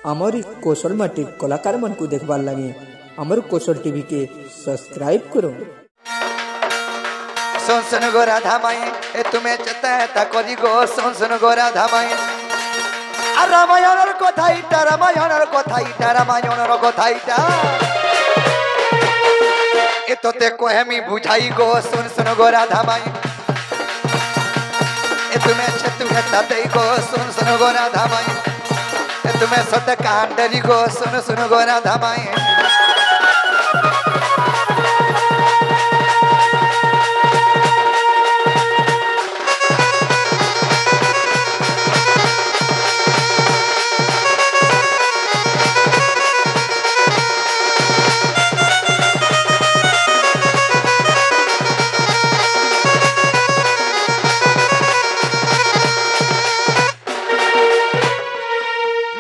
आमरी कौशल माटी कलाकार मन को देखबार लगे अमर कौशल टीवी के सब्सक्राइब करो। सुन सुन गो राधा माई ए तुम्हें चेता करी गो सुन सुन गो राधा माई আর রামায়ণের কথাইটা রামায়ণের কথাইটা রামায়ণের কথাইটা এ তোতে কহেমি বুঝাই গো শুন শুন গো রাধা মাই এ তুমি তুমি তাতেই গো শুন শুন গো রাধা মাই এ তুমি সত কান্ডরি গো শুন শুন গো রাধা মাই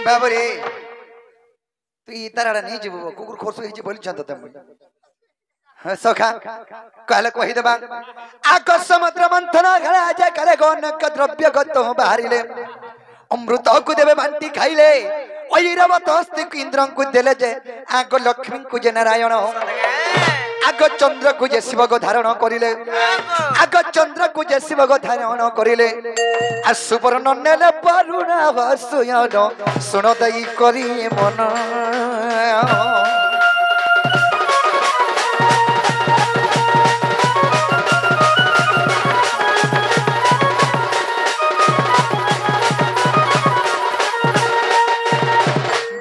बाबरे तू इतारा नहीं जीव कुकुर खोरसु हिजी बोली जानत तम सखा कहले कहि देबा आकाश समुद्र मंथन घड़ा जे करे गनक द्रव्य गतो बाहरिले अमृत को देबे बांटी खाइले ऐरावत हस्ती इंद्र को देले जे आगो लक्ष्मी को जे नारायण आगो चंद्र को जे शिव को धारण करिले आगो चंद्र को जे शिव को धारण करिले आ सुवर्ण नेले परुणा वसुयन सुन दई करी मन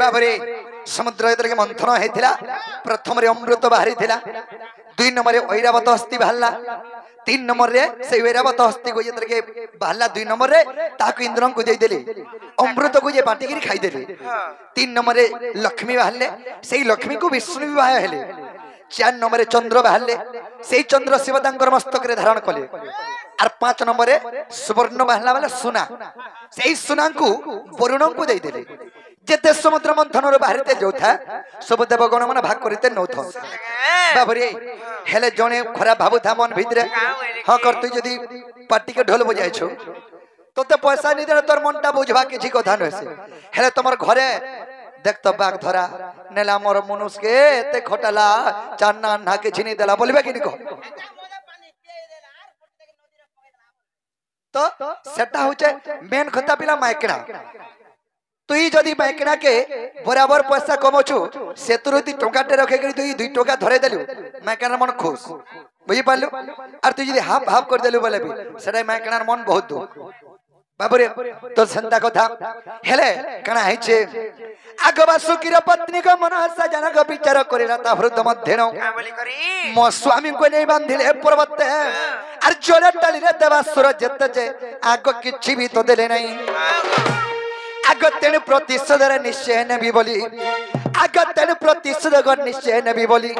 बाबरे समुद्र के मंथन होता प्रथम अमृत बाहरी थिला दुई नंबर ऐरावत हस्ती बाहरला तीन नंबर रे से ऐरावत हस्ती को के बाहरला दुई नंबर रे ताकू इंद्र को दे देले अमृत को जे बाटी खाई देले तीन नंबर रे लक्ष्मी बाहरले से लक्ष्मी को विष्णु विवाह हेले चार नंबर चंद्र बाहरले से चंद्र शिव तांकर मस्तक रे धारण कले और पांच नंबर रे सुवर्ण बाहरला वाला सुना से सुना को वरुण को दे देले जेते समुद्र मंथन बाहरते जो था सब देवगण मन भाग करते नौ बाबरे हेले जने खराब भाबु था मन भितरे हाँ कर तु जदी पार्टी के ढोल बजाय छो तोते पैसा नहीं दे तोर मनटा बुझवा किछि कथा न से हेले तमर घरे देख तो बाग धरा नेला मोर मनुष्य के एते खटला चान्ना ना के छिनी देला बोलबे कि निको तो सेटा होचे मेन खता पिला माइकड़ा तुई जदि माइकड़ा के बराबर पैसा कमचु सेतुरु ती टोकाटे रखे करी तुई 2 टोका धरे देलु माइकड़ा मन खुश बुझी पालु और तू जदि हाफ हाफ कर देलु बोले भी सेटा माइकड़ा मन बहुत दुख बाबरे तो संता कथा हेले कणा हैचे आगवा सुकीर पत्नी को मन हसा जनक विचार करिला ता हृद मध्य न मो स्वामी को नहीं बांधिले पर्वत और जोरे टाली रे देवासुर जत्ते जे आगो किछि भी तो देले नहीं आगतेन प्रतिशोध निश्चय नेबी बोली आगतेन प्रतिशोध निश्चय नेबी बोली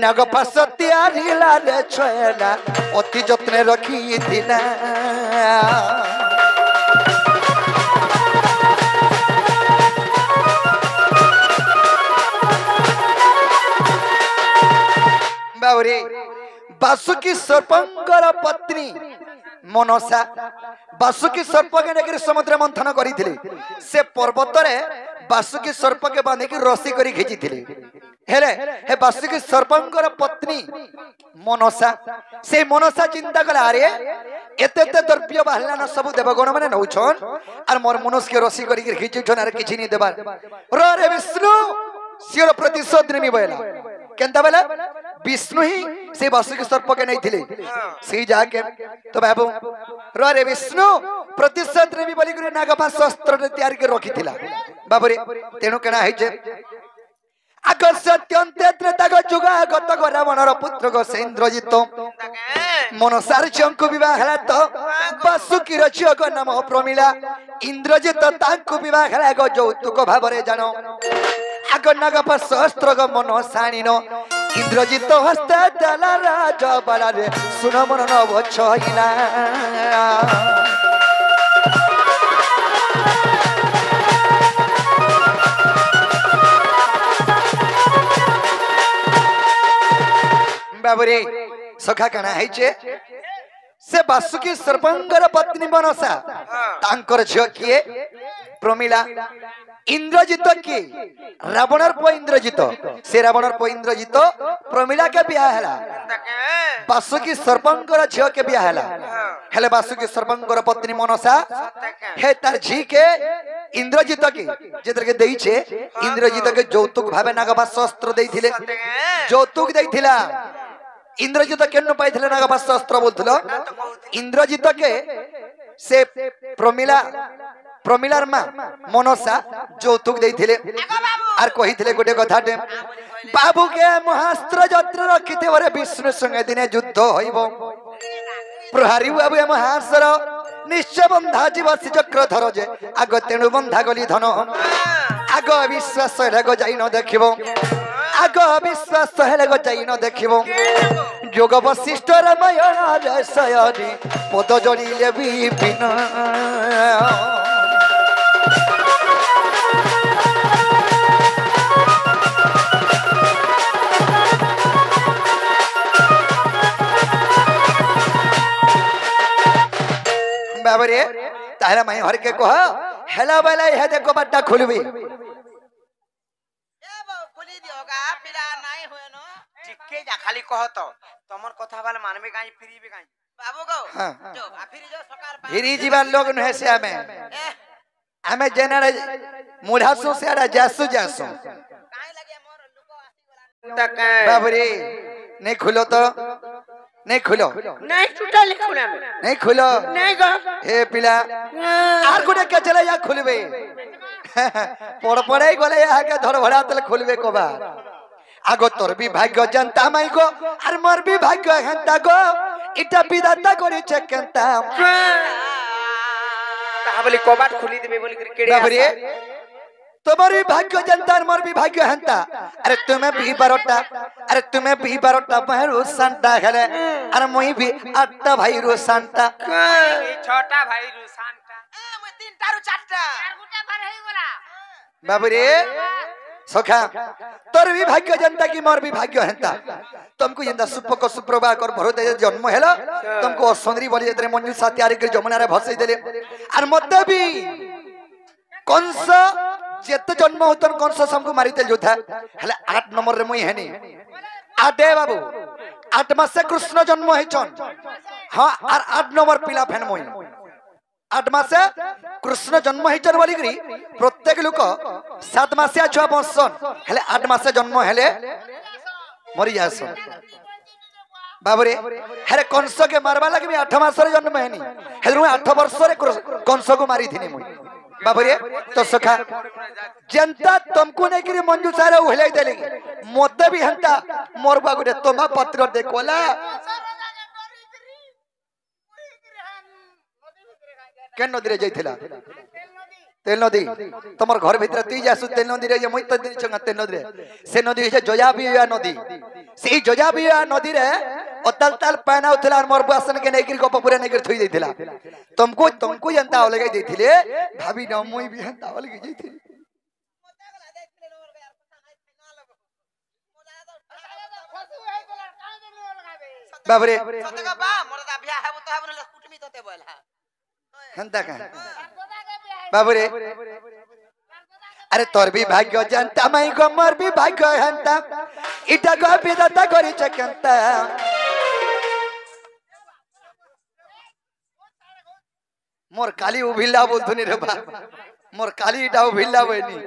नगपास तैयारी लाले छेला अति जत्न रखी दिना बावरे बासुकी सर्पंकर पत्नी मनसा बासुकी सर्प के नेकर समुद्र मंथन करिथिले से पर्वत रे बासुकी सर्प के बांधि की रस्सी करी खिचिथिले हेले हे बासुकी सर्पंकर पत्नी मनसा से मनसा चिंता कला अरे एते एते द्रव्य बाहला न सब देवगण माने नउछन और मोर मनुष्य के रस्सी करी खिचिछन आर किछि नि देबार रे विष्णु सिर प्रतिशोध नेमी बयला केनता बेला विष्णु ही से बासुकी सर्प के नहीं थिले से जाके तो बाबू रे विष्णु प्रतिशोध नेमी बोली करे नागपाश शस्त्र तैयार के रखी थिला बाबरे तेनु केना है जे अगर सत्यंते त्रेताग जुगा गत रावणर पुत्र को से इंद्रजित मनसार चंकु विवाह हला तो बासुकीर झियो को नाम प्रमिला इंद्रजित तांकु विवाह हला गो यौतुक भाबरे जानो आग नागपाश शस्त्र को मन साणीनो इंद्रजित हस्त दला राज बला रे सुन मन नव छइला बाबरे सखा कणा हैचे से बासुकी सर्पंकर पत्नी मनसा तांकर झियो किए प्रमिला इंद्रजित की रावणर पो इंद्रजित से रावणर पो इंद्रजित प्रमिला के बिया हैला बासुकी सर्पंकर झियो के बिया हैला हेले बासुकी सर्पंकर पत्नी मनसा हे तार झी के इंद्रजित की जेतर के देई छे इंद्रजित के यौतुक भावे नागपाश शस्त्र देइथिले यौतुक देइथिला इंद्रजित केनु पाइथिले नागपाश शस्त्र बोलथलो इंद्रजित के से प्रमिला प्रमिलार मां मनसा यौतुक देइथिले आर कहिथिले गोटे कथाटे बाबू के महास्त्र जत्र रखिते वरे विष्णु संगे दिने युद्ध होइबो प्रहारी बाबू ए महास्त्र निश्चय बंधा जीव से चक्र धर जे आग तेणु बंधा गली धन आग विश्वास हेले जाई न देखिबो आग विश्वास हेले जाई न देखिबो जोग वशिष्ठ रामायण रसयनी पद जड़िले विपिन बाबरे तारा माई हर के कह हेला बेला हे देखो बट्टा खुलबी ए बो खुली दियोगा पिला नाही होय न ठीके जा खाली कह तो तमन कथा वाला मानबे काई फ्री बे काई बाबू गो जो फिरी जो सकाल फिरी जीवा लोग न से हमें जेनरे मुढ़ासु से आड़ा जासु जासु काई लगे मोर लुको आसी वाला तक बाबरे नहीं खुलो तो नहीं खुलो नहीं टूटा लिखुना नहीं खुलो नहीं गो हे पिला आर गुडे के चले या खुलबे पड़ पड़ाई गले या के धर भड़ा तले खुलबे को बा आगो तोर भी भाग्य जनता माई गो आर मोर भी भाग्य हंता गो इटा विदाता करी चेकंता ता बोली कोबाट खुली देबे बोली केड़े बाबरे तुम्हारी भाग्य जनता मोर भी भाग्य हंता अरे तुम्हें भी बारोटा अरे तुम्हें भी बारोटा बहरू सांता खेले अरे मोई भी आठटा भाई रो सांता छोटा भाई रो सांता ए मैं तीन तारु चारटा चार गुटा भर हेई बोला बाबरे सखा तोर भी भाग्य जनता की मोर भी भाग्य हंता तुमको यंदा सुपको सुप्रभा कर भरो दे जन्म हेला तुमको सुंदरी बोली जेतरे मंजू सात्यारी के जमुना रे भसई देले और मते भी कंस जेते जन्म होतन कंस हमको मारिते जोथा हले 8 नंबर रे मुई हेनी आडे बाबू 8 मास से कृष्ण जन्म हेचन हां और 8 नंबर पिला फेन मुई 8 मास से कृष्ण जन्म हेचन बोली करी प्रत्येक लोक 7 मास से छुआ बसन हले 8 मास से जन्म हेले मरि जासन बाबरे हरे कंस के मारबा लागि भी 8 मास रे जन्म हेनी हेरु 8 वर्ष रे कंस को मारी थिनी मुई बाबरे तो सखा जनता तुमको नहीं करी मंजू सारे उहले देली मोते भी हंता मोरबा गुडे तोमा पत्र देखोला केन नदी रे जाइथिला तेल नदी तमर घर भीतर तुई जासु तेल नदी रे मई त दिन संग तेल नदी रे से नदी से जोजाबिया नदी से जोजाबिया नदी रे ओतल तल पाना उथला और मोर बासन के नहीं करी को पूरा नहीं कर थई देथिला तुमको जनता लगे देथिले भाभी न मोई भी हंता लगे जइथिली बाबरे सतका बा मोर दा बियाह हेबो तो हेबो कुटमी तते बोला हंता का बाबरे अरे तोर भी भाग्य जनता माई को मोर भी भाग्य हंता इटा को विदाता करी चकंता मोर काली उभिल्ला बोलथुनी रे बा मोर काली इटा उभिल्ला बनी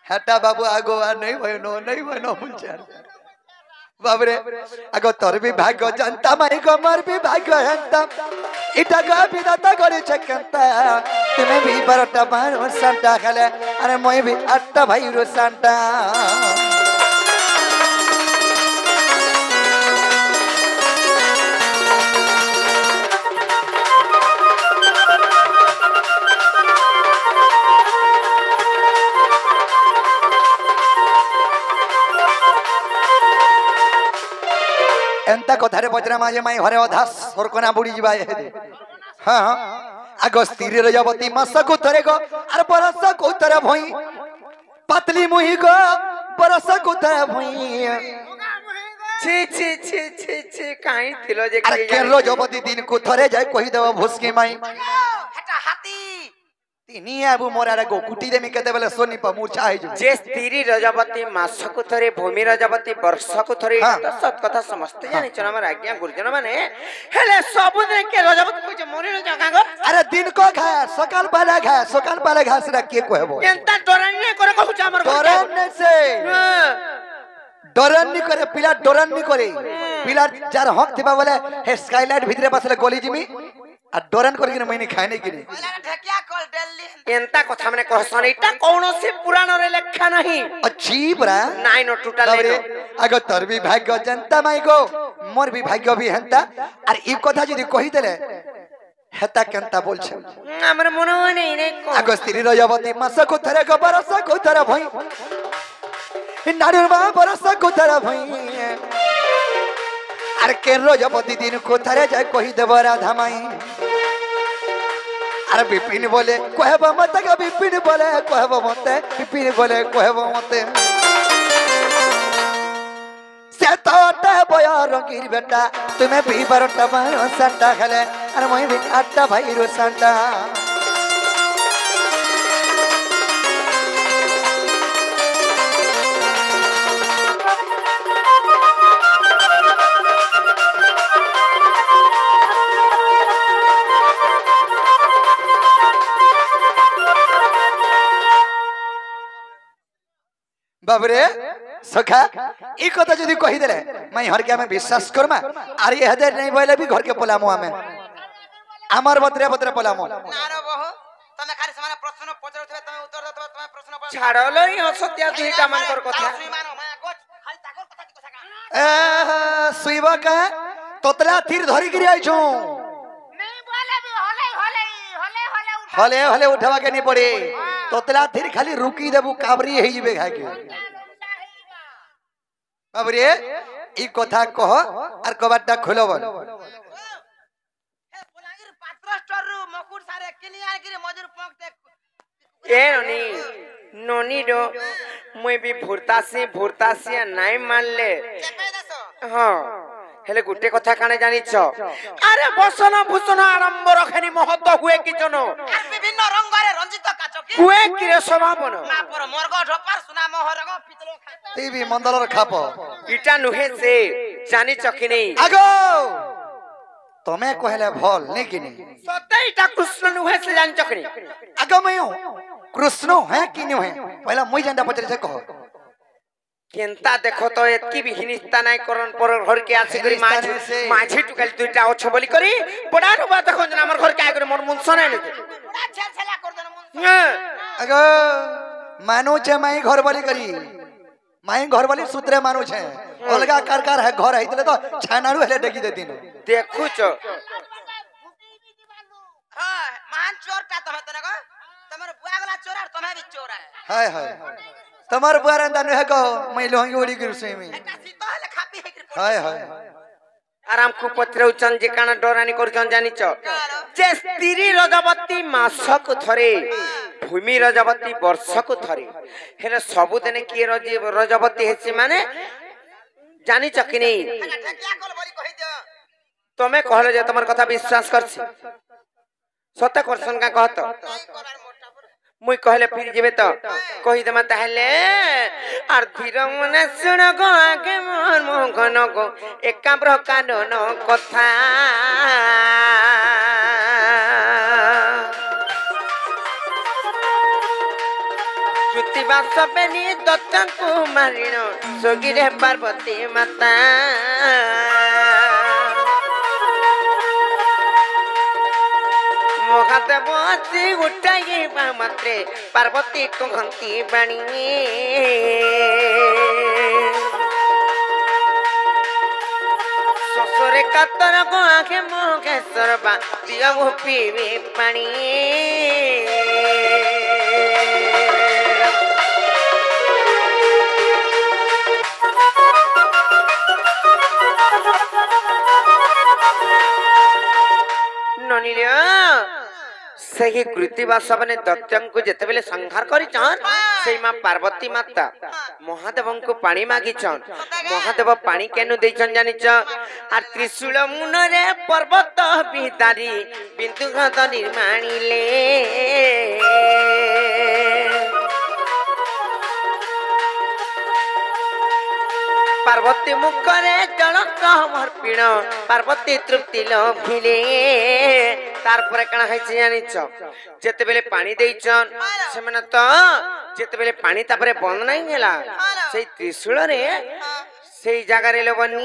हटा बाबू आगो आ नहीं भयो बुलचार बाबरे आगो तोर भी भाग्य जनता माई को मोर भी भाग्य हंता इटा को विदाता करी चकंता तुम्हें भी बरटा बारो सांता खेले अरे मोई भी 8 भाई रो सांता एंता कथारे बजरा माजे माई हरे अधा सरकना बुड़ी जीवा हे हां आगो स्थिर रजवती मास को थरे गो अर बरस को थरे भई पतली मुही गो बरस को थरे भई ছি ছি ছি ছি ছি কাই থিলো যে আরে কেন রজবতী দিন কো থরে যায় কই দেব ভুসকি মাই এটা হাতি তিনি আবু মোরার গো কুটি দেমি কেতে বেলে সোনি পা মূর্ছা হই যাবে যে স্ত্রী রজবতী মাসকু থরে ভূমি রজবতী বর্ষকু থরে তো সত কথা সমস্ত জানিছ আমার আজ্ঞা গুরুজন মানে হেলে ସବୁদিন কে রজবতী কইছে মনে ন জাগা গো আরে দিন কো খায় সকাল পালে ঘাস রা কে কহবো কেনতা ডরানি করে কহুছ আমার ডরানি সে ডরানি করে পিলা ডরানি করে পিলা যার হক থিবা বলে হে স্কাইলাইট ভিতরে বসলে গলি জিমি আর ডরান করে কিনা মাইনে খায় নাই কিনে ঢেকিয়া কল দিল্লি এনতা কথা মানে কহছন এটা কোনসি পুরাণরে লেখা নাই अजीब रा নাই ন টুটালে तबरे अगो तोर भी भाग्य जनता माई गो मोर भी भाग्य भी हंता আর এই কথা যদি কই দেলে হেতা কেনতা বলছ আমার মনে হয় নাই রে আগো স্ত্রী রজবতী মাস কো থরে গো বরস কো থরে ভই নারীর মা বরস কো থরে ভই আর কেন রজবতী দিন কো থরে যায় কই দেব রাধা মাই আর বিপিন বলে কহব মতে গো বিপিন বলে কহব মতে বিপিন বলে কহব মতে সে তো বয়া রঙির বেটা তুমি বি বারোটা বারো সান্টা খেলে আর মই বি আটটা ভাইরো সান্টা बाबरे सखा ई कथा जदी कहि देले मैं हर के में विश्वास करमा आर ये हदे नहीं बोले भी घर के पलामो हमें আমার বদরে বদরে পলামো না রে বহু তুমি খালি সমানে প্রশ্ন পচারুথবে তুমি উত্তর দতবে তুমি প্রশ্ন ছাড়লই অসত্য দুইটা মানকর কথা সুই মানো মা গোছ খালি তাকর কথা কি কথা ए सुइबा का तोतला तीर धरी गिरी आइछो नहीं बोले भी होले हले हले उठवा के नहीं पड़े तोतला तीर खाली रुकी देबू काबरी हेई जिबे घा के बाबरे ई कथा कह आर कबाटटा खोलो बोल ननी रो मुई भी भूरतासी नाई मानले हाँ हेले गुटे कथा काने जानिछ अरे बसन भूषण आरंभ रखेनी महत्व हुए कि जनो विभिन्न रंगरे रंजित काचकी हुए कि रे समापन मापर मर्ग ढपार सुना मोहरग पितलो टीवी मंदलर खाप इटा नुहे से जानिछ कि नहीं आगो तमे कहले भल नहीं कि नहीं सते इटा कृष्ण नुहे से जानिछ कि नहीं आगो मयो कृष्ण है कि नहीं है पहला मुई जानता पचरे से कह केनता देखो तो एतकी भी हिनिस्ता नाय करन पर घर के आसे करी माझी टुकल दुइटा ओछ बोली करी बडानु बात देखो जना हमर घर के आगे करे मोर मुन सने न बड़ा छलछला कर देन मुन अगो मानो छे माई घर बोली करी माई घर बोली सूत्रे मानो छे अलगा कार है घर आइतले तो छानारू हेले डगी देतिन देखु छ हां मान चोरटा तमे तने को तमर बुआ गला चोर और तमे भी चोर है हाय हाय तमर बुआ रंदा न है को मैं लोंगी ओड़ी कर से में एटा सीता हले खापी है हाय हाय आराम को पत्र उचन जे काना डरानी करचन जानि छ जे स्त्री रजवती मासक थरे भूमि रजवती वर्षक थरे हेले सब दिने की रजवती हेसी माने जानि छ कि नहीं ठकिया कल बली कहि दियो तमे कहले जे तमर कथा विश्वास करछि सत्य करसन का कहत मुई कहले फिर जेबे तो कहि देमा ताहले आर धीर मने सुन गो आगे मोर मोहन गो एका प्रकार न कथा श्रुति बासबेनी दत्त कुमारिण सोगिरे पार्वती माता मोहाते बसी उठाई मात्रे पार्वती को घंटी बाणी ससुरे कातर को आखे मोगेश्वर बा दिया वो पीवे पानी सही कृतिवास माने दैत्यं को जेते बेले संहार करी छन सेई मां पार्वती माता महादेव को पानी मागी छन महादेव पानी केनु देई छन जानि छ आ त्रिशूल मुनरे पर्वत बिदारी बिंदु घात निर्माणीले पार्वती मुखरे जलक समर्पिण पार्वती तृप्ति लभिले तार पर कण है जानि छ जेते बेले पानी देइछन सेमन तो जेते बेले पानी तापरे बंद नहीं हैला सेई त्रिशूल रे सेई जगह रे लबनी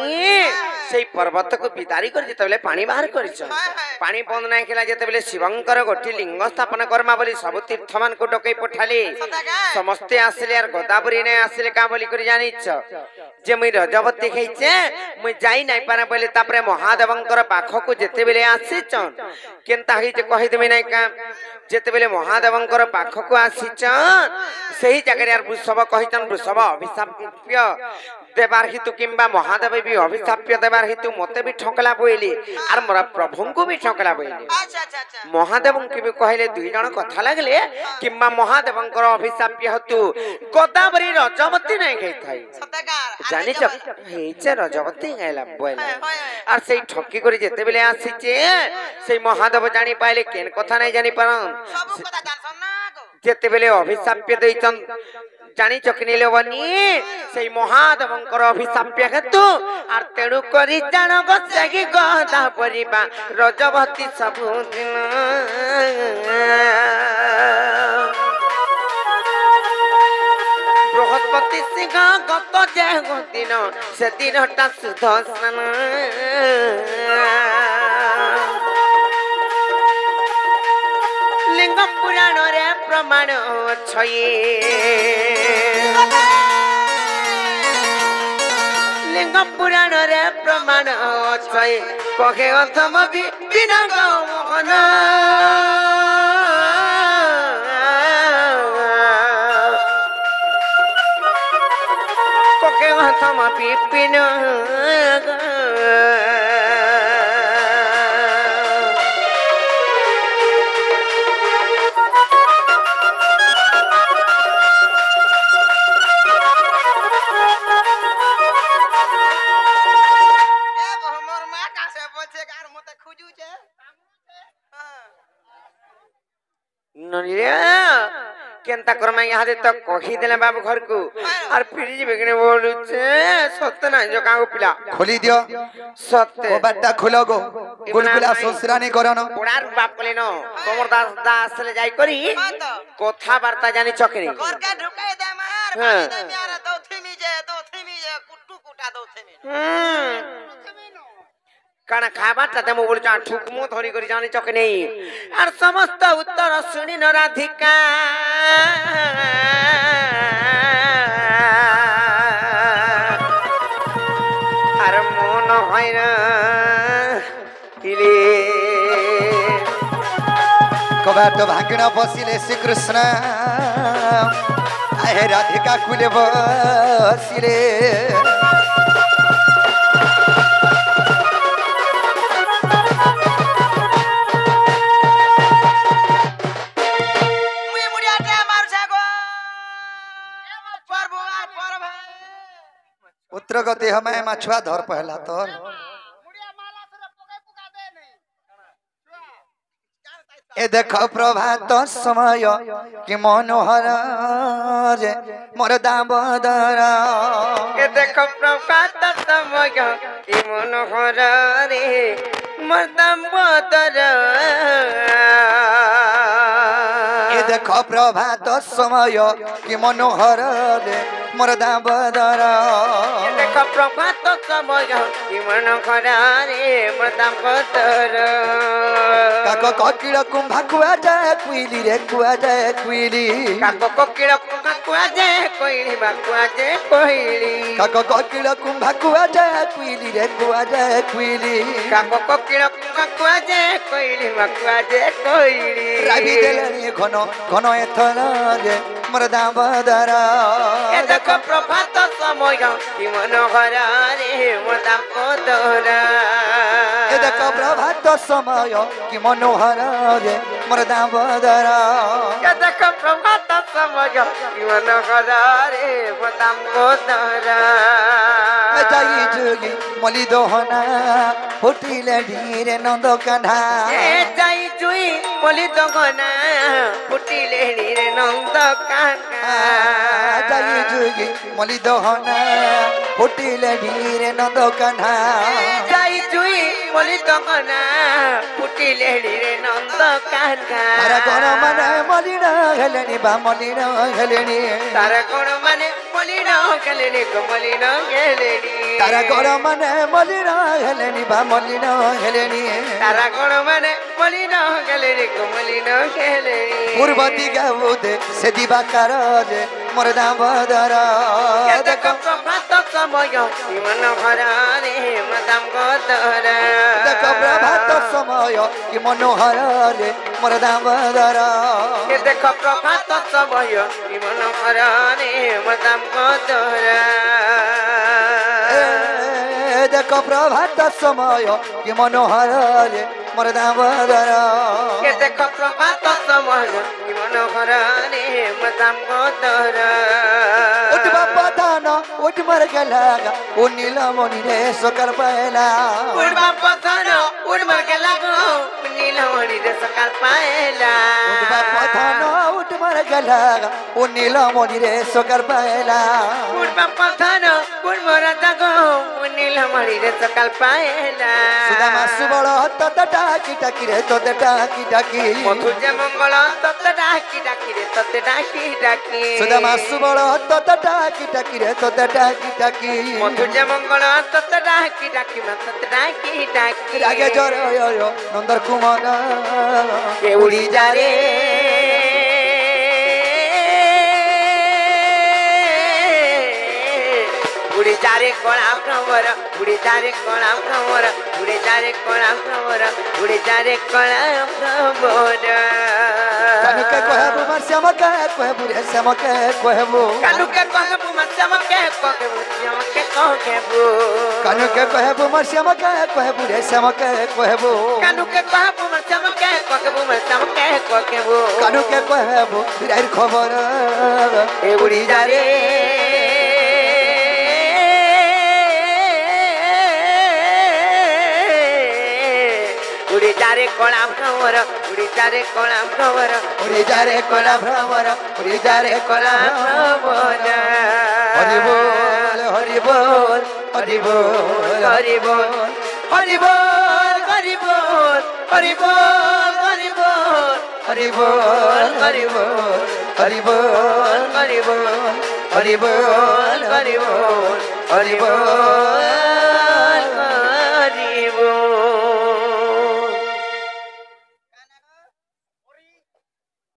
सेई पर्वत को बिदारी कर जेते बेले पानी बाहर करिछ पानी बंद नहीं खेला जेते बेले शिवंकर गोटी लिंग स्थापन कर्मा बोली सब तीर्थमान को डकई पठाले समस्ते आसिले यार गोदावरी ने आसिले का बोली कर जानि छ जे मुई रजवती खैचे मुई जाई नाही पारा बोले तापरे महादेवंकर पाखो को जेते बेले आसीचन केनता हे जे कहि देबे नाही का जेते बेले महादेवंकर पाखो को आसीचन सही जगह यार वृषभ कहिचन वृषभ अभिशाप्य देवार हेतु किंबा महादेव भी अभिशाप्य देवार हेतु मते भी ठकला बोइली आर मोरा प्रभु को भी ठकला बोइली महादेव के भी कहले दुई जण कथा लागले किंबा महादेवंकर अभिशाप्य हेतु गोदावरी रजवती नहीं गई थाई जानि छ हेचे रजवती गैला बोइला आर सेई ठकी करी जेते बेले आसीचे सेई महादेव जानि पाइले केन कथा नहीं जानि पारन सब कथा जानसन ना जेते बेले अभिशाप्य देइचन जानी चकनी लेवनी से महादेवंकर अभिशाप्य हेतु आर तेणु करी जान गसगी गदा परिबा रजवती सबुदिन बृहस्पति सिंह गत जे दिन से दिनटा सुदर्शन लिंग पुराण रे प्रमाण छये लिंग पुराण रे प्रमाण छये कहे अथम बिना मोहन कहे अथम विपिन केनता करमा यहाँ दे तो कही देले बाबू घर को और फिर जी बेगने बोलु छे सत्य ना जो कागो पिला खोली दियो सत्य ओ बट्टा खोलो गो गुलगुला ससुरा नहीं करनो पुरार बाप कले न कमर दास ले जाई करी कथा वार्ता जानी चकरी घर के ढुकाई दे मार पानी दे मियारा दो थिमी जे कुट्टू कुटा दो थिमी काना खाबाटा ते मो बोल जा ठुकमो धरी करी जानी चक नहीं आर समस्त उत्तर सुनी न राधिका आर मन हैन इले कबाट भागण बसिले श्री कृष्ण आए राधिका कुले बसिले पुत्र गति हमें मछुआ धर पहला तो ए देखो प्रभात समय कि मनोहर रे मोर दामोदर ए देखो प्रभात समय कि मनोहर रे मोर दामोदर ए देखो प्रभात समय कि मनोहर रे मोर दामोदर ए देखो प्रभात समय कि मनोहर रे मोर दामोदर काको कोकिल कुंभा कुआ जाए कुइली रे कुआ जाए कुइली काको कोकिल कुंभा कुआ जाए कोइली बा कुआ जाए कोइली काको कोकिल कुंभा कुआ जाए कुइली रे कुआ जाए कुइली काको कोकिल कुंभा कुआ जाए कोइली बा कुआ जाए कोइली राबी देले घन घन एथन रे मोर दामोदर ए देखो प्रभात समय कि मनोहर रे मोर दामोदर ए देखो प्रभात समय कि मनोहर रे मोर दामोदर ए देखो प्रभात समय कि मनोहर रे मोर दामोदर जाई जुगी मली दोहना फुटिले ढीरे नंद कान्हा ए जाई जुई मली दोहना फुटिले ढीरे नंद कान्हा जाई जुगी मली दोहना फुटिले ढीरे नंद कान्हा जाई जुई मली दोहना फुटिले ढीरे नंद कान्हा तारा कोन माने मलिन हेलेनी बा मलिन हेलेनी तारा कोन माने मलिन हेलेनी को मलिन हेलेनी तारा कोन माने मलिन हेलेनी बा मलिन हेलेनी तारा कोन माने मलिन हेलेनी को मलिन हेलेनी पूर्व दिगाउदे से दिवाकर जे मोर दामोदर देखो प्रभात समय मनोहर रे मोर दामोदर देखो प्रभात समय कि मनोहर रे मोर दामोदर देखो प्रभात समय मनोहर रे मोर दामोदर देखो प्रभात समय कि मनोहर रे मोर दामोदर देखो प्रभात समय मनोहर रे मोर दामोदर उठवा पठान उठ मर गला ओ नीलमणि रे सकर पहला उठवा पठान उठ मर गला नीलमणि रे सकर पहला उठवा पठान उठ मर गला ओ नीलमणि रे सकर पहला उठवा पठान उठ मर गला नीलमणि रे सकर पहला सुदामा सुबल तत डाकी डाकी रे तत डाकी डाकी मधुर्य मंगल तत डाकी डाकी रे तत डाकी डाकी सुदामा सुबल तत डाकी डाकी रे तत डाकी डाकी मधुर्य मंगल तत डाकी डाकी तत डाकी डाकी रागे जर यो नंदर कुमार के उड़ी जा रे उड़ी जा रे कोला भ्रमर उड़ी जा रे कोला भ्रमर उड़ी जा रे कोला भ्रमर उड़ी जा रे कोला भ्रमर कानु के कहबु मार श्याम के कहबु रे श्याम के कहबु कानु के कहबु मार श्याम के कहबु श्याम के कहबु कानु के कहबु मार श्याम के कहबु रे श्याम के कहबु कानु के कहबु मार श्याम के कहबु मार श्याम के कहबु कानु के कहबु बिरार खबर ए उड़ी जा रे उड़ी जा रे कोला भ्रमर उड़ी जा रे कोला भ्रमर उड़ी जा रे कोला भ्रमर उड़ी जा रे कोला भ्रमर हरि बोल हरि बोल हरि बोल हरि बोल हरि बोल हरि बोल हरि बोल हरि बोल हरि बोल हरि बोल हरि बोल हरि बोल हरि बोल हरि बोल हरि बोल